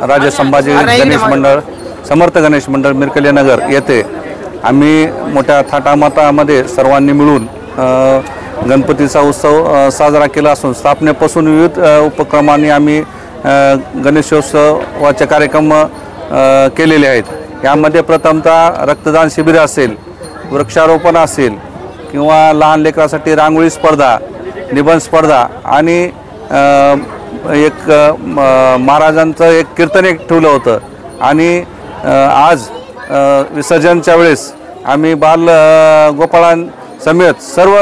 राजे संभाजी गणेश मंडळ समर्थ गणेश मंडळ मिरकले नगर येथे आम्ही मोठ्या थाटामाटामध्ये सर्वांनी मिळून गणपतीचा उत्सव साजरा केला असून स्थापनेपासून विविध उपक्रमांनी आम्ही गणेशोत्सवाचे कार्यक्रम केलेले आहेत। यामध्ये प्रथमतः रक्तदान शिबिर असेल, वृक्षारोपण असेल किंवा लहान लेकरांसाठी रांगोळी स्पर्धा, निबंध स्पर्धा आणि एक महाराजांचं एक कीर्तन एक ठेवलं होतं। आणि आज विसर्जनच्या वेळेस आम्ही बाल गोपाळांसमेत सर्व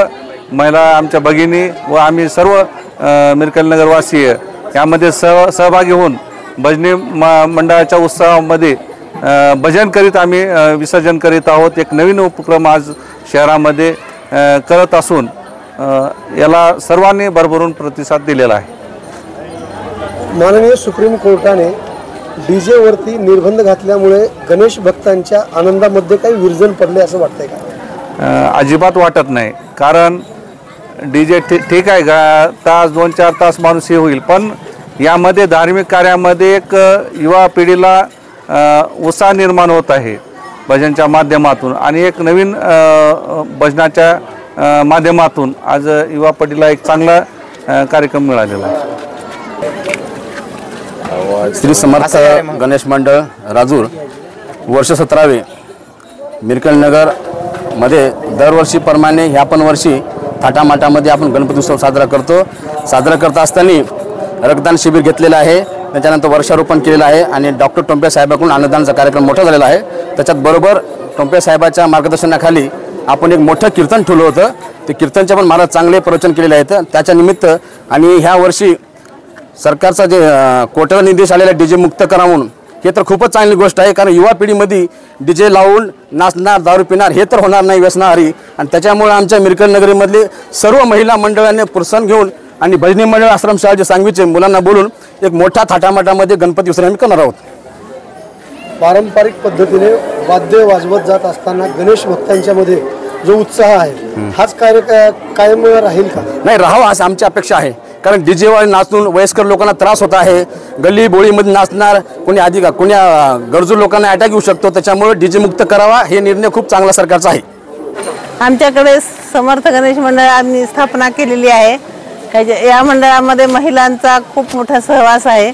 महिला आमच्या भगिनी व आम्ही सर्व मिरकलनगरवासीय यामध्ये सहभागी होऊन भजनी मंडळाच्या उत्सवामध्ये भजन करीत आम्ही विसर्जन करीत आहोत। एक नवीन उपक्रम आज शहरामध्ये करत असून याला सर्वांनी भरभरून प्रतिसाद दिलेला आहे। माननीय सुप्रीम कोर्टाने डीजे वरती निर्बंध घातल्यामुळे गणेश भक्तांच्या आनंदामध्ये काही विरजण पडले असं वाटतंय का? अजिबात वाटत नाही, कारण डीजे ठीक आहे का तास 2-4 तास माणूस हे होईल, पण यामध्ये धार्मिक कार्यामध्ये एक युवा पिढीला उत्साह निर्माण होत आहे भजनच्या माध्यमातून आणि एक नवीन भजनाच्या माध्यमातून आज युवा पिढीला एक चांगला कार्यक्रम मिळालेला आहे। श्री समर्थ गणेश मंडळ राजूर वर्ष 17वे मिरकलनगर मध्ये दरवर्षीप्रमाणे ह्या पण वर्षी थाटामाटामध्ये आपण गणपती उत्सव साजरा करत असताना रक्तदान शिबिर घेतलेलं आहे, त्याच्यानंतर वृक्षारोपण केलेलं आहे आणि डॉक्टर टोंपे साहेबांकडून अन्नदानाचा कार्यक्रम मोठा झालेला आहे। त्याच्यात बरोबर टोंपे साहेबांच्या मार्गदर्शनाखाली आपण एक मोठं कीर्तन ठेवलं होतं। ते कीर्तनचे पण महाराज चांगले प्रवचन केलेले आहेत त्याच्या निमित्त आणि ह्या वर्षी सरकारचा जे कोर्टाचा निर्देश आलेला डीजे मुक्त करा म्हणून हे तर खूपच चांगली गोष्ट आहे, कारण युवा पिढीमध्ये डीजे लावून नाचणार दारू पिणार हे तर होणार नाही व्यसनाहारी। आणि त्याच्यामुळे आमच्या मिरकलनगरीमधले सर्व महिला मंडळांनी प्रोत्साहन घेऊन आणि भजनी मंडळ आश्रमशाळा जे सांगवीचे मुलांना बोलून एक मोठा थाटामाटामध्ये गणपती विसर्जन करणार आहोत। पारंपरिक पद्धतीने वाद्य वाजवत जात असताना गणेश भक्तांच्या मध्ये जो उत्साह आहे हाच कायम राहील का? नाही, राहावा असं आमची अपेक्षा आहे, कारण डीजेवर नाचून वयस्कर लोकांना त्रास होत आहे। गल्ली बोळीमध्ये नाचणार कोणी आधी का कोणी गरजू लोकांना अटॅक येऊ शकतो, त्याच्यामुळे डीजे मुक्त करावा हे निर्णय खूप चांगला सरकारचा आहे। आमच्याकडे समर्थ गणेश मंडळांनी स्थापना केलेली आहे। या मंडळामध्ये महिलांचा खूप मोठा सहवास आहे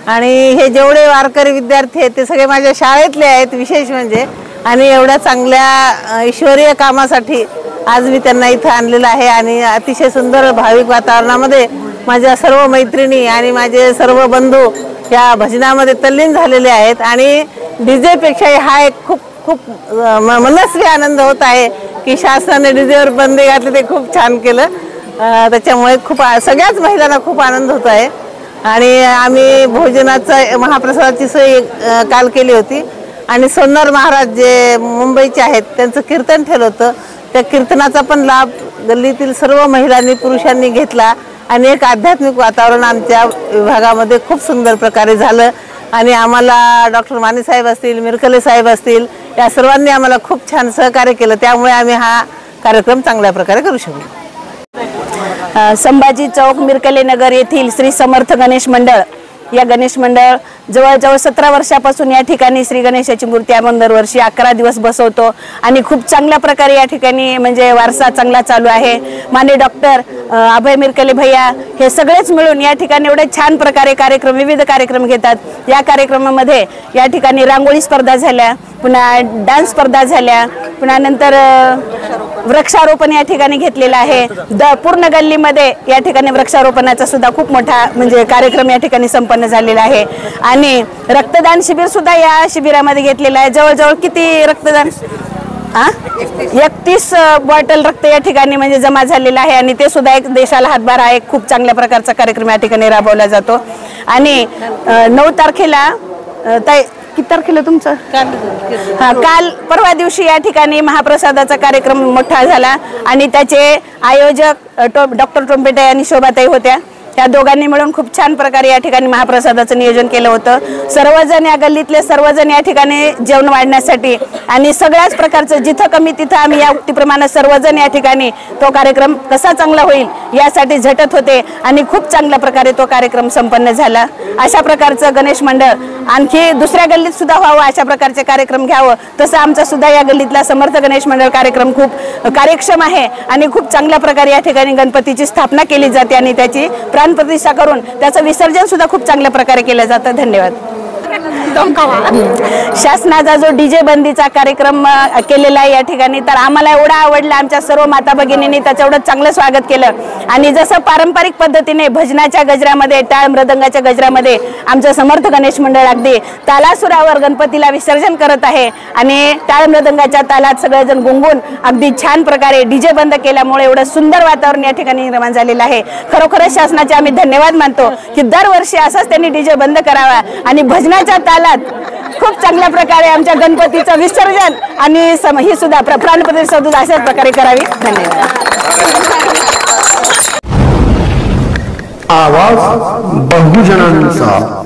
आणि हे जेवढे वारकरी विद्यार्थी आहेत ते सगळे माझ्या शाळेतले आहेत विशेष म्हणजे, आणि एवढ्या चांगल्या ईश्वरीय कामासाठी आज मी त्यांना इथं आणलेलं आहे। आणि अतिशय सुंदर भाविक वातावरणामध्ये माझ्या सर्व मैत्रिणी आणि माझे सर्व बंधू या भजनामध्ये तल्लीन झालेले आहेत आणि डीजेपेक्षा हा एक खूप मनस्वी आनंद होत आहे की शासनाने डीजेवर बंदी घातली, ते खूप छान केलं। त्याच्यामुळे खूप सगळ्याच महिलांना खूप आनंद होत आहे। आणि आम्ही भोजनाचं महाप्रसादाची सोय काल केली होती आणि सोनार महाराज जे मुंबईचे आहेत त्यांचं कीर्तन ठेवलं होतं, त्या कीर्तनाचा पण लाभ गल्लीतील सर्व महिलांनी पुरुषांनी घेतला आणि एक आध्यात्मिक वातावरण आमच्या विभागामध्ये खूप सुंदर प्रकारे झालं। आणि आम्हाला डॉक्टर माने साहेब असतील, मिरकले साहेब असतील, या सर्वांनी आम्हाला खूप छान सहकार्य केलं, त्यामुळे आम्ही हा कार्यक्रम चांगल्या प्रकारे करू शकलो। संभाजी चौक मिरकले नगर येथील श्री समर्थ गणेश मंडळ या गणेश मंडळ जवळजवळ 17 वर्षापासून या ठिकाणी श्री गणेशाची मूर्ती आपण दरवर्षी 11 दिवस बसवतो आणि खूप चांगल्या प्रकारे या ठिकाणी म्हणजे वारसा चांगला चालू आहे। माननीय डॉक्टर अभय मिरकले भैया हे सगळेच मिळून या ठिकाणी एवढे छान प्रकारे विविध कार्यक्रम घेतात। या कार्यक्रमामध्ये या ठिकाणी रांगोळी स्पर्धा झाल्या, पुन्हा डान्स स्पर्धा झाल्या, पुन्हा नंतर वृक्षारोपण या ठिकाणी घेतलेलं आहे। पूर्ण गल्लीमध्ये या ठिकाणी वृक्षारोपणाचा सुद्धा खूप मोठा म्हणजे कार्यक्रम या ठिकाणी संपन्न झालेला आहे आणि रक्तदान शिबिर सुद्धा या शिबिरामध्ये घेतलेलं आहे। जवळजवळ किती रक्तदान 31 बॉटल रक्त या ठिकाणी म्हणजे जमा झालेला आहे आणि ते सुद्धा एक देशाला हातभार आहे। खूप चांगल्या प्रकारचा कार्यक्रम या ठिकाणी राबवला जातो आणि 9 तारखेला किती तारखेला तुमचं काल परवा दिवशी या ठिकाणी महाप्रसादाचा कार्यक्रम मोठा झाला आणि त्याचे आयोजक डॉक्टर टोंपेटे आणि शोभाताई होत्या। या दोघांनी मिळून खूप छान प्रकारे या ठिकाणी महाप्रसादाचं नियोजन केलं होतं। सर्वजण या गल्लीतले सर्वजण या ठिकाणी जेवण वाढण्यासाठी आणि सगळ्याच प्रकारचं जिथं कमी तिथं आम्ही या उक्तीप्रमाणे सर्वजण या ठिकाणी तो कार्यक्रम कसा चांगला होईल यासाठी झटत होते आणि खूप चांगल्या प्रकारे तो कार्यक्रम संपन्न झाला। अशा प्रकारचं गणेश मंडळ आणखी दुसऱ्या गल्लीत सुद्धा व्हावं, अशा प्रकारचे कार्यक्रम घ्यावं। तसं आमचा सुद्धा या गल्लीतला समर्थ गणेश मंडळ कार्यक्रम खूप कार्यक्षम आहे आणि खूप चांगल्या प्रकारे या ठिकाणी गणपतीची स्थापना केली जाते आणि त्याची प्राणप्रतिष्ठा करून त्याचं विसर्जन सुद्धा खूप चांगल्या प्रकारे केलं जातं। धन्यवाद। शासनाचा जो डीजे बंदीचा कार्यक्रम केलेला आहे या ठिकाणी, तर आम्हाला एवढा आवडला, आमच्या सर्व माता भगिनींनी त्याचं एवढं चांगलं स्वागत केलं आणि जसं पारंपरिक पद्धतीने भजनाच्या गजरामध्ये टाळ मृदंगाच्या गजरामध्ये आमचं समर्थ गणेश मंडळ अगदी तालासुरावर गणपतीला विसर्जन करत आहे आणि टाळ मृदंगाच्या तालात सगळेजण गुंगून अगदी छान प्रकारे डीजे बंद केल्यामुळे एवढं सुंदर वातावरण या ठिकाणी निर्माण झालेलं आहे। खरोखरच शासनाचे आम्ही धन्यवाद मानतो की दरवर्षी असंच त्यांनी डीजे बंद करावा आणि भजनाच्या तालात खूप चांगल्या प्रकारे आमच्या गणपतीचं विसर्जन आणि ही सुद्धा प्राणप्रतिष्ठा अशाच प्रकारे करावी। धन्यवाद। आवाज बहुजनांचा।